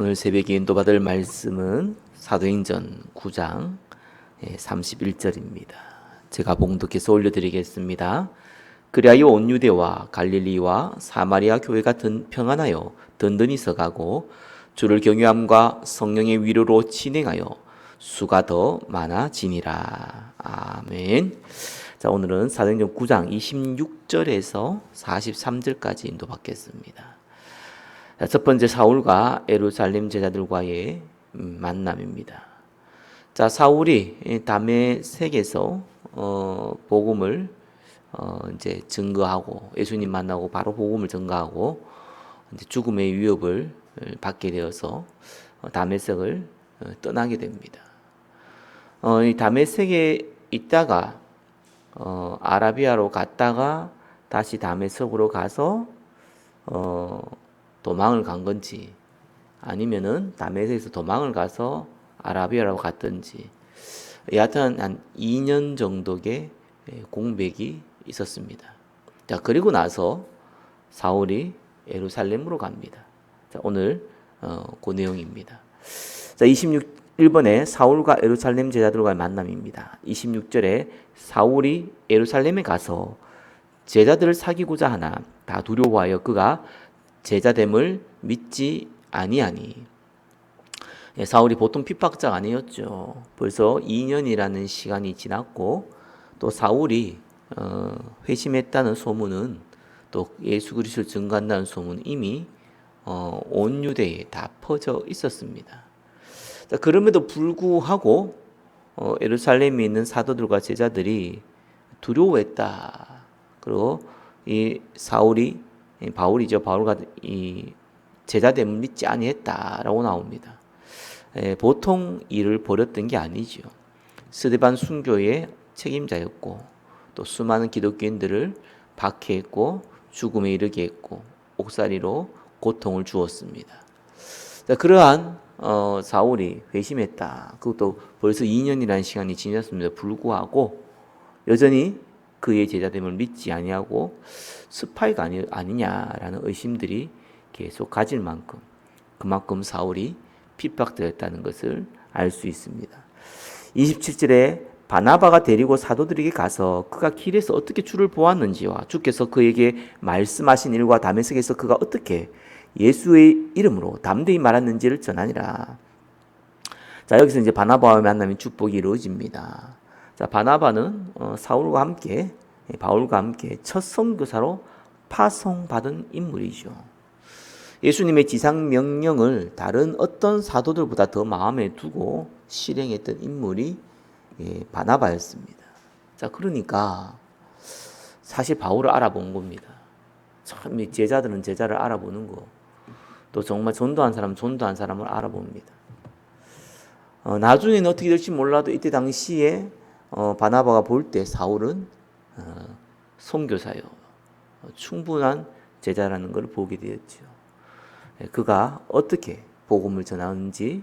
오늘 새벽에 인도받을 말씀은 사도행전 9장 31절입니다. 제가 봉독해서 올려드리겠습니다. 그리하여 온 유대와 갈릴리와 사마리아 교회가 평안하여 든든히 서가고 주를 경외함과 성령의 위로로 진행하여 수가 더 많아지니라. 아멘. 자, 오늘은 사도행전 9장 26절에서 43절까지 인도받겠습니다. 첫 번째, 사울과 예루살렘 제자들과의 만남입니다. 자, 사울이 다메섹에서 복음을 이제 증거하고 예수님 만나고 바로 복음을 증거하고 이제 죽음의 위협을 받게 되어서 다메섹을 떠나게 됩니다. 이 다메섹에 있다가 아라비아로 갔다가 다시 다메섹으로 가서 도망을 간 건지 아니면은 다메섹에서 도망을 가서 아라비아로 갔든지 여하튼 한 2년 정도의 공백이 있었습니다. 자, 그리고 나서 사울이 예루살렘으로 갑니다. 자, 오늘 그 내용입니다. 자, 26번에 사울과 예루살렘 제자들과의 만남입니다. 26절에 사울이 예루살렘에 가서 제자들을 사귀고자 하나 다 두려워하여 그가 제자됨을 믿지 아니하니. 사울이 보통 핍박자가 아니었죠. 벌써 2년이라는 시간이 지났고 또 사울이 회심했다는 소문은 또 예수 그리스도를 증거한다는 소문은 이미 온 유대에 다 퍼져 있었습니다. 자, 그럼에도 불구하고 예루살렘에 있는 사도들과 제자들이 두려워했다. 그리고 이 바울이죠. 바울과 이 제자됨을 믿지 아니했다라고 나옵니다. 보통 일을 벌였던 게 아니죠. 스데반 순교의 책임자였고 또 수많은 기독교인들을 박해했고 죽음에 이르게 했고 옥살이로 고통을 주었습니다. 자, 그러한 사울이 회심했다. 그것도 벌써 2년이라는 시간이 지났음에도 불구하고 여전히 그의 제자됨을 믿지 아니하고 스파이가 아니냐라는 의심들이 계속 가질 만큼 그만큼 사울이 핍박되었다는 것을 알 수 있습니다. 27절에 바나바가 데리고 사도들에게 가서 그가 길에서 어떻게 주를 보았는지와 주께서 그에게 말씀하신 일과 다메섹에서 그가 어떻게 예수의 이름으로 담대히 말했는지를 전하니라. 자, 여기서 이제 바나바와 만남이 축복이 이루어집니다. 자, 바나바는 바울과 함께 첫 선교사로 파송받은 인물이죠. 예수님의 지상 명령을 다른 어떤 사도들보다 더 마음에 두고 실행했던 인물이 바나바였습니다. 자, 그러니까 사실 바울을 알아본 겁니다. 참 제자들은 제자를 알아보는 거, 또 정말 전도한 사람을 알아봅니다. 나중에는 어떻게 될지 몰라도 이때 당시에 바나바가 볼 때 사울은 선교사요, 충분한 제자라는 것을 보게 되었죠. 그가 어떻게 복음을 전하는지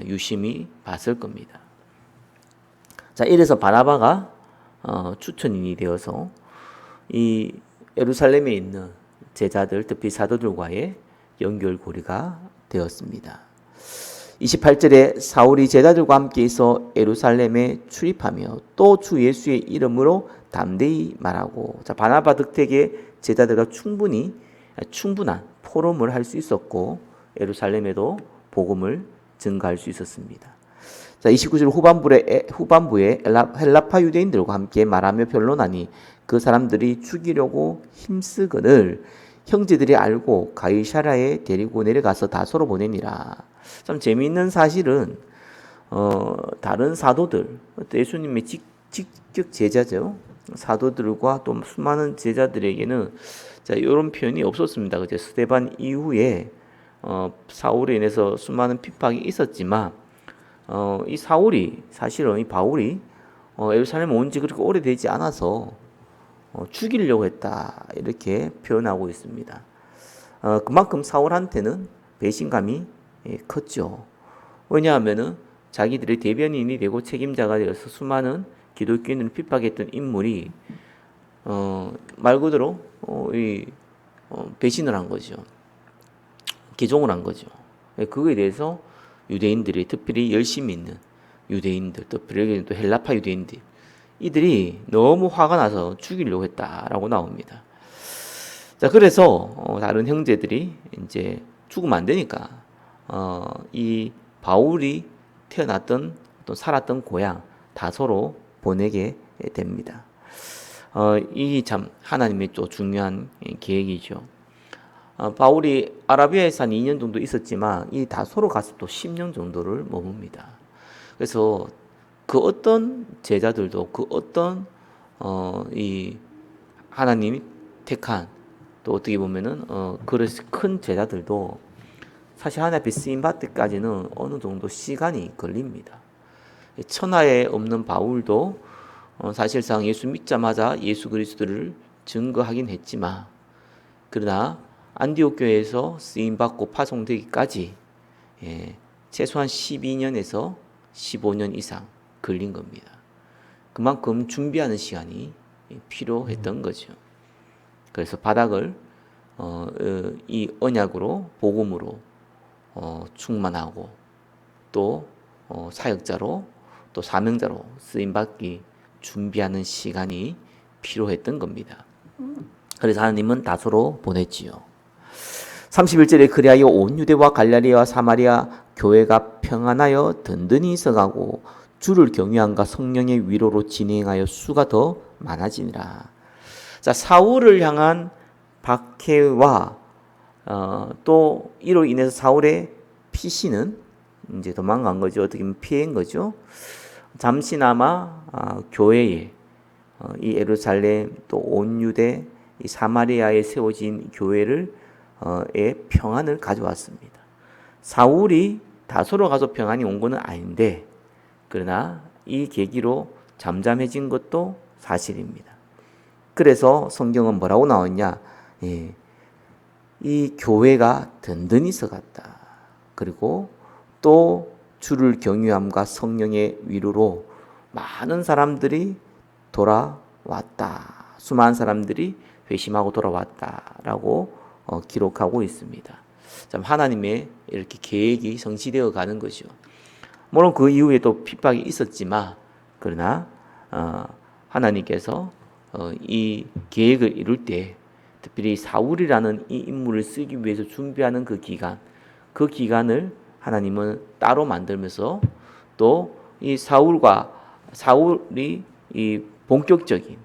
유심히 봤을 겁니다. 자, 이래서 바나바가 추천인이 되어서 이 예루살렘에 있는 제자들, 특히 사도들과의 연결고리가 되었습니다. 28절에 사울이 제자들과 함께 있어 예루살렘에 출입하며 또 주 예수의 이름으로 담대히 말하고. 자, 바나바 득택에 제자들과 충분한 포럼을 할 수 있었고 예루살렘에도 복음을 증가할 수 있었습니다. 자, 29절 후반부에 헬라파 유대인들과 함께 말하며 변론하니 그 사람들이 죽이려고 힘쓰거늘 형제들이 알고 가이사랴에 데리고 내려가서 다소로 보내니라. 참 재미있는 사실은 다른 사도들, 예수님의 직격 제자죠. 사도들과 또 수많은 제자들에게는 자, 이런 표현이 없었습니다. 그죠? 스데반 이후에 사울에 인해서 수많은 핍박이 있었지만 이 사울이 사실은 이 바울이 예루살렘 온 지 그렇게 오래되지 않아서 죽이려고 했다 이렇게 표현하고 있습니다. 그만큼 사울한테는 배신감이 컸죠. 왜냐하면은 자기들의 대변인이 되고 책임자가 되어서 수많은 기독교인을 핍박했던 인물이 말 그대로 배신을 한 거죠. 개종을 한 거죠. 그거에 대해서 유대인들이 특별히 열심히 있는 유대인들, 또 헬라파 유대인들 이들이 너무 화가 나서 죽이려고 했다라고 나옵니다. 자, 그래서 다른 형제들이 이제 죽으면 안 되니까 이 바울이 태어났던 또 살았던 고향 다소로 보내게 됩니다. 이 참 하나님의 또 중요한 계획이죠. 바울이 아라비아에서 한 2년 정도 있었지만 이 다소로 가서 또 10년 정도를 머뭅니다. 그래서 그 어떤 제자들도 그 어떤 이 하나님이 택한 또 어떻게 보면은 그런 큰 제자들도 사실 하나님 앞에 쓰임 받을 때까지는 어느 정도 시간이 걸립니다. 천하에 없는 바울도 사실상 예수 믿자마자 예수 그리스도를 증거하긴 했지만 그러나 안디옥 교회에서 쓰임 받고 파송되기까지 최소한 12년에서 15년 이상 걸린 겁니다. 그만큼 준비하는 시간이 필요했던 거죠. 그래서 바닥을 이 언약으로 복음으로 충만하고 또 사역자로 또 사명자로 쓰임 받기 준비하는 시간이 필요했던 겁니다. 그래서 하나님은 다소로 보냈지요. 31절에 그리하여 온 유대와 갈라리아와 사마리아 교회가 평안하여 든든히 있어가고 주를 경외함과 성령의 위로로 진행하여 수가 더 많아지니라. 자, 사울을 향한 박해와 또 이로 인해서 사울의 피신은 이제 도망간 거죠. 어떻게 보면 피해인 거죠. 잠시나마 교회에 이 예루살렘 또 온 유대 이 사마리아에 세워진 교회를 의 평안을 가져왔습니다. 사울이 다소로 가서 평안이 온 것은 아닌데 그러나 이 계기로 잠잠해진 것도 사실입니다. 그래서 성경은 뭐라고 나왔냐? 이 교회가 든든히 서갔다. 그리고 또 주를 경유함과 성령의 위로로 많은 사람들이 돌아왔다. 수많은 사람들이 회심하고 돌아왔다라고 기록하고 있습니다. 참 하나님의 이렇게 계획이 성취되어 가는 것이죠. 물론 그 이후에 또 핍박이 있었지만 그러나 하나님께서 이 계획을 이룰 때 특별히 사울이라는 이 인물을 쓰기 위해서 준비하는 그 기간을 하나님은 따로 만들면서 또 이 사울이 이 본격적인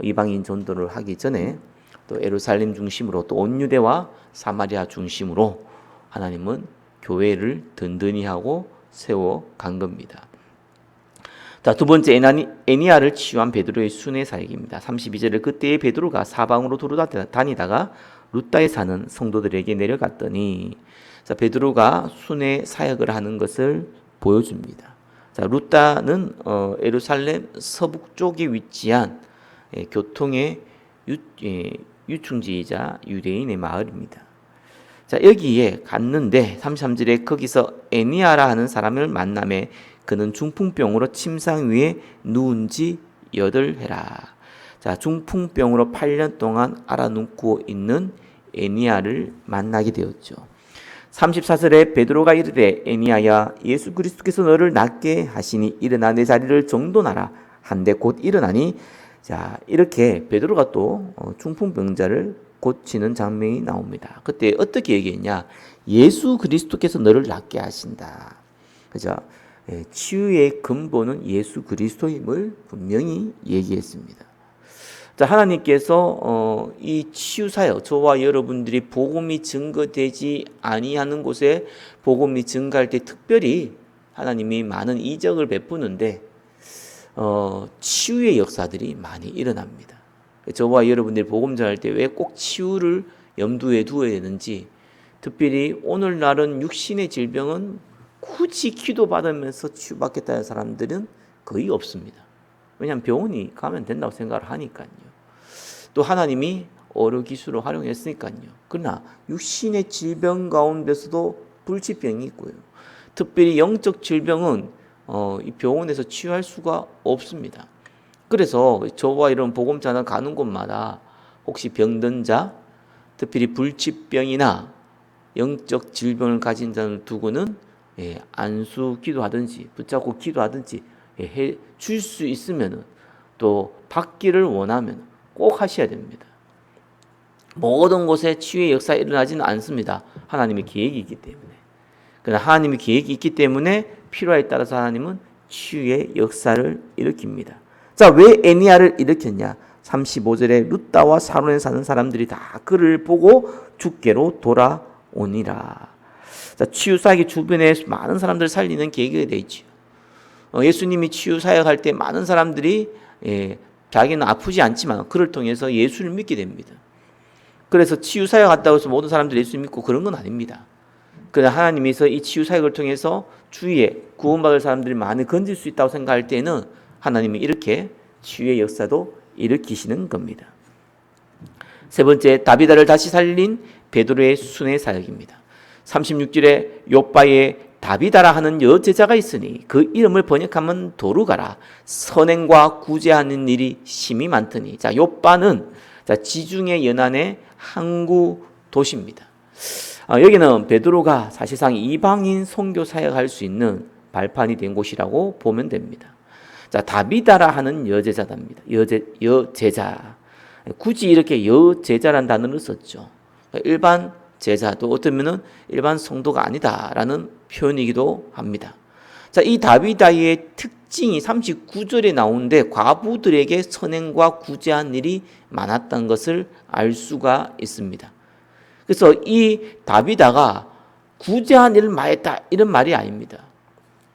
이방인 전도를 하기 전에 또 예루살렘 중심으로 또 온 유대와 사마리아 중심으로 하나님은 교회를 든든히 하고 세워 간 겁니다. 자, 두 번째 에니야를 치유한 베드로의 순회 사역입니다. 32절에 그때의 베드로가 사방으로 돌아다니다가 루다에 사는 성도들에게 내려갔더니 자, 베드로가 순회 사역을 하는 것을 보여줍니다. 자, 루다는 예루살렘 서북쪽에 위치한 교통의 유충지이자 유대인의 마을입니다. 자, 여기에 갔는데 33절에 거기서 에니야라 하는 사람을 만나매 그는 중풍병으로 침상 위에 누운 지 8해라. 자, 중풍병으로 8년 동안 앓아눕고 있는 에니야를 만나게 되었죠. 34절에 베드로가 이르되 에니야야 예수 그리스도께서 너를 낫게 하시니 일어나 내 자리를 정돈하라 한데 곧 일어나니 자, 이렇게 베드로가 또 중풍병자를 고치는 장면이 나옵니다. 그때 어떻게 얘기했냐? 예수 그리스도께서 너를 낫게 하신다. 그죠? 치유의 근본은 예수 그리스도임을 분명히 얘기했습니다. 자, 하나님께서 이 치유 사역, 저와 여러분들이 복음이 증거되지 아니하는 곳에 복음이 증가할 때 특별히 하나님이 많은 이적을 베푸는데 치유의 역사들이 많이 일어납니다. 저와 여러분들이 복음 전할 때 왜 꼭 치유를 염두에 두어야 되는지, 특별히 오늘날은 육신의 질병은 굳이 기도받으면서 치유받겠다는 사람들은 거의 없습니다. 왜냐하면 병원이 가면 된다고 생각을 하니까요. 또 하나님이 어느 기술을 활용했으니까요. 그러나 육신의 질병 가운데서도 불치병이 있고요. 특별히 영적 질병은 이 병원에서 치유할 수가 없습니다. 그래서 저와 이런 복음자는 가는 곳마다 혹시 병든 자, 특별히 불치병이나 영적 질병을 가진 자를 두고는 안수 기도하든지 붙잡고 기도하든지 해 줄 수 있으면은 또 받기를 원하면 꼭 하셔야 됩니다. 모든 곳에 치유의 역사가 일어나지는 않습니다. 하나님의 계획이 있기 때문에. 그러나 하나님의 계획이 있기 때문에 필요에 따라서 하나님은 치유의 역사를 일으킵니다. 자, 왜 에니야를 일으켰냐? 35절에 룻다와 사론에 사는 사람들이 다 그를 보고 주께로 돌아오니라. 자, 치유 사역의 주변에 많은 사람들을 살리는 계기가 되어 있죠. 예수님이 치유 사역할 때 많은 사람들이 자기는 아프지 않지만 그를 통해서 예수를 믿게 됩니다. 그래서 치유 사역 한다고 해서 모든 사람들이 예수 믿고 그런 건 아닙니다. 그러나 하나님께서 이 치유 사역을 통해서 주위에 구원받을 사람들이 많이 건질 수 있다고 생각할 때는 하나님이 이렇게 치유의 역사도 일으키시는 겁니다. 세 번째, 다비다를 다시 살린 베드로의 순회 사역입니다. 36절에 욥바에 다비다라 하는 여제자가 있으니 그 이름을 번역하면 도루가라. 선행과 구제하는 일이 심히 많더니. 자, 욥바는 지중해 연안의 항구 도시입니다. 여기는 베드로가 사실상 이방인 선교 사역할 수 있는 발판이 된 곳이라고 보면 됩니다. 자, 다비다라 하는 여제자답니다. 여제자. 굳이 이렇게 여제자란 단어를 썼죠. 일반 제자도 어쩌면은 일반 성도가 아니다라는 표현이기도 합니다. 자, 이 다비다의 특징이 39절에 나오는데 과부들에게 선행과 구제한 일이 많았던 것을 알 수가 있습니다. 그래서 이 다비다가 구제한 일을 많이 했다 이런 말이 아닙니다.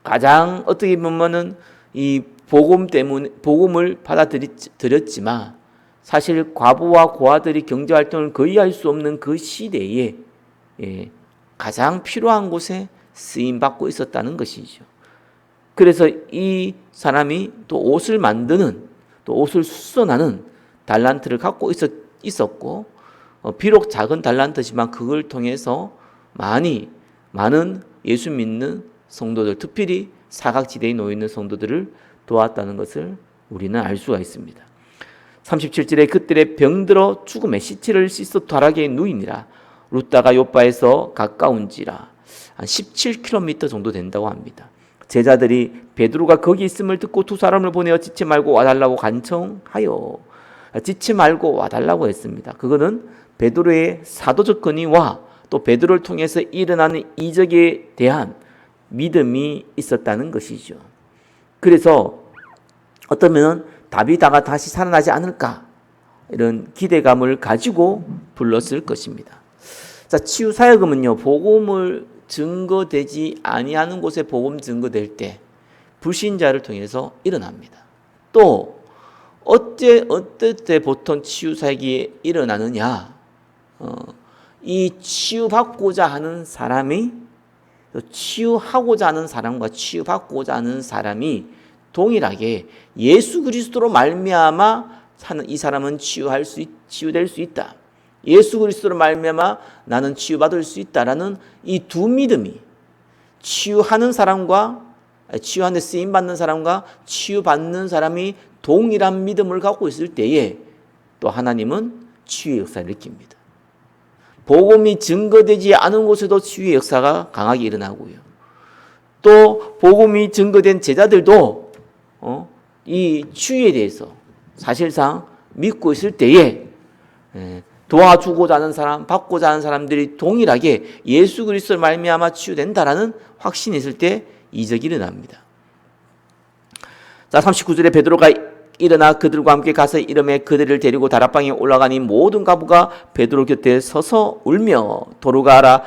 가장 어떻게 보면은 이 복음 때문에 복음을 받아들였지만 사실 과부와 고아들이 경제활동을 거의 할 수 없는 그 시대에 가장 필요한 곳에 쓰임받고 있었다는 것이죠. 그래서 이 사람이 또 옷을 만드는 또 옷을 수선하는 달란트를 갖고 있었고 비록 작은 달란트지만 그걸 통해서 많은 예수 믿는 성도들, 특별히 사각지대에 놓여 있는 성도들을 도왔다는 것을 우리는 알 수가 있습니다. 37절에 그들의 병들어 죽음의 시체를 씻어 다락에 누이니라. 룻다가 욥바에서 가까운지라. 한 17km 정도 된다고 합니다. 제자들이 베드로가 거기 있음을 듣고 두 사람을 보내어 지체 말고 와달라고 간청하여 지체 말고 와달라고 했습니다. 그거는 베드로의 사도적 권위와 또 베드로를 통해서 일어나는 이적에 대한 믿음이 있었다는 것이죠. 그래서 어쩌면 다비다가 다시 살아나지 않을까 이런 기대감을 가지고 불렀을 것입니다. 자, 치유 사역은요, 복음을 증거되지 아니하는 곳에 복음 증거될 때 불신자를 통해서 일어납니다. 또 어떨 때 보통 치유 사역이 일어나느냐? 이 치유받고자 하는 사람이 치유하고자 하는 사람과 치유받고자 하는 사람이 동일하게 예수 그리스도로 말미암아 이 사람은 치유될 수 있다. 예수 그리스도로 말미암아 나는 치유받을 수 있다라는 이 두 믿음이 치유하는 사람과 치유하는 데 쓰임 받는 사람과 치유받는 사람이 동일한 믿음을 갖고 있을 때에 또 하나님은 치유의 역사를 일으킵니다. 복음이 증거되지 않은 곳에도 치유의 역사가 강하게 일어나고요. 또 복음이 증거된 제자들도 이 치유에 대해서 사실상 믿고 있을 때에 도와주고자 하는 사람, 받고자 하는 사람들이 동일하게 예수 그리스도를 말미암아 치유된다라는 확신이 있을 때 이적이 일어납니다. 자, 39절에 베드로가 일어나 그들과 함께 가서 이름에 그들을 데리고 다락방에 올라가니 모든 과부가 베드로 곁에 서서 울며 도루가라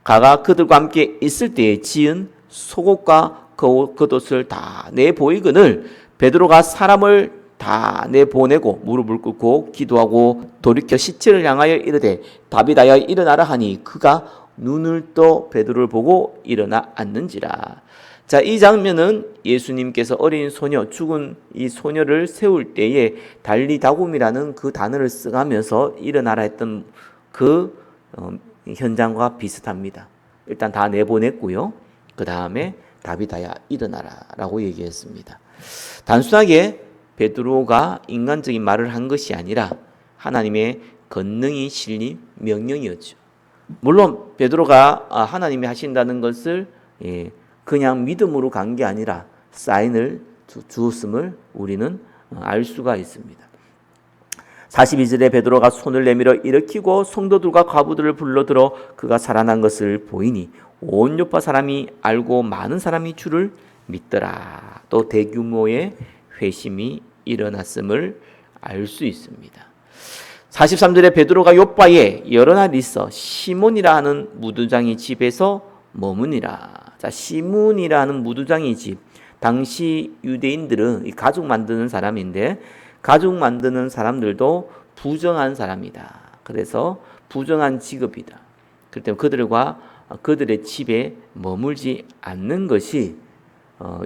가가 그들과 함께 있을 때에 지은 속옷과 겉옷을 다 내보이거늘 베드로가 사람을 다 내보내고 무릎을 꿇고 기도하고 돌이켜 시체를 향하여 이르되 다비다여 일어나라 하니 그가 눈을 떠 베드로를 보고 일어나 앉는지라. 자, 이 장면은 예수님께서 어린 소녀, 죽은 이 소녀를 세울 때에 달리다굼이라는 그 단어를 써가면서 일어나라 했던 그 현장과 비슷합니다. 일단 다 내보냈고요. 그 다음에 다비다야 일어나라 라고 얘기했습니다. 단순하게 베드로가 인간적인 말을 한 것이 아니라 하나님의 권능이 실린 명령이었죠. 물론 베드로가 하나님이 하신다는 것을 그냥 믿음으로 간 게 아니라 사인을 주었음을 우리는 알 수가 있습니다. 42절에 베드로가 손을 내밀어 일으키고 성도들과 과부들을 불러들어 그가 살아난 것을 보이니 온 요파 사람이 알고 많은 사람이 주를 믿더라. 또 대규모의 회심이 일어났음을 알 수 있습니다. 43절에 베드로가 요파에 여러 날 있어 시몬이라 하는 무두장이 집에서 머무니라. 자, 시몬이라 하는 무두장이 집. 당시 유대인들은 가죽 만드는 사람인데 가죽 만드는 사람들도 부정한 사람이다. 그래서 부정한 직업이다. 그렇기 때문에 그들과 그들의 집에 머물지 않는 것이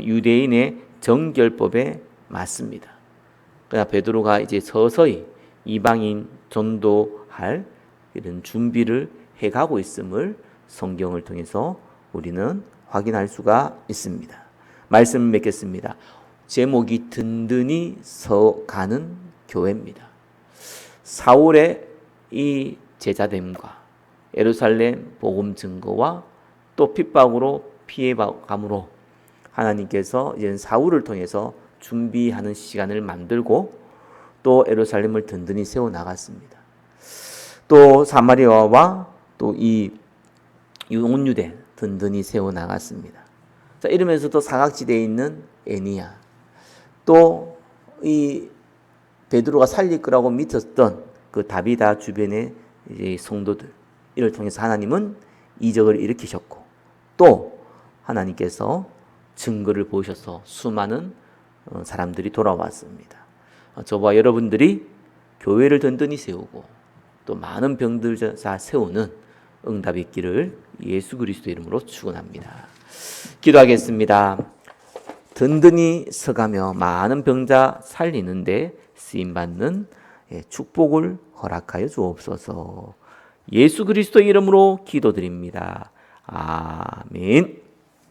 유대인의 정결법에 맞습니다. 그러나 베드로가 이제 서서히 이방인 전도할 이런 준비를 해가고 있음을 성경을 통해서 우리는 확인할 수가 있습니다. 말씀을 맺겠습니다. 제목이 든든히 서가는 교회입니다. 사울의 이 제자됨과 예루살렘 복음 증거와 또 핍박으로 피해감으로 하나님께서 이제 사울을 통해서 준비하는 시간을 만들고 또 예루살렘을 든든히 세워 나갔습니다. 또 사마리아와 또 이 온유대 든든히 세워 나갔습니다. 자, 이러면서도 사각지대에 있는 애니야, 또 이 베드로가 살릴 거라고 믿었던 그 다비다 주변의 이제 성도들, 이를 통해서 하나님은 이적을 일으키셨고 또 하나님께서 증거를 보셔서 수많은 사람들이 돌아왔습니다. 저와 여러분들이 교회를 든든히 세우고 또 많은 병들 다 세우는 응답이 있기를 예수 그리스도 이름으로 축원합니다. 기도하겠습니다. 든든히 서가며 많은 병자 살리는데 쓰임받는 축복을 허락하여 주옵소서. 예수 그리스도 이름으로 기도드립니다. 아멘.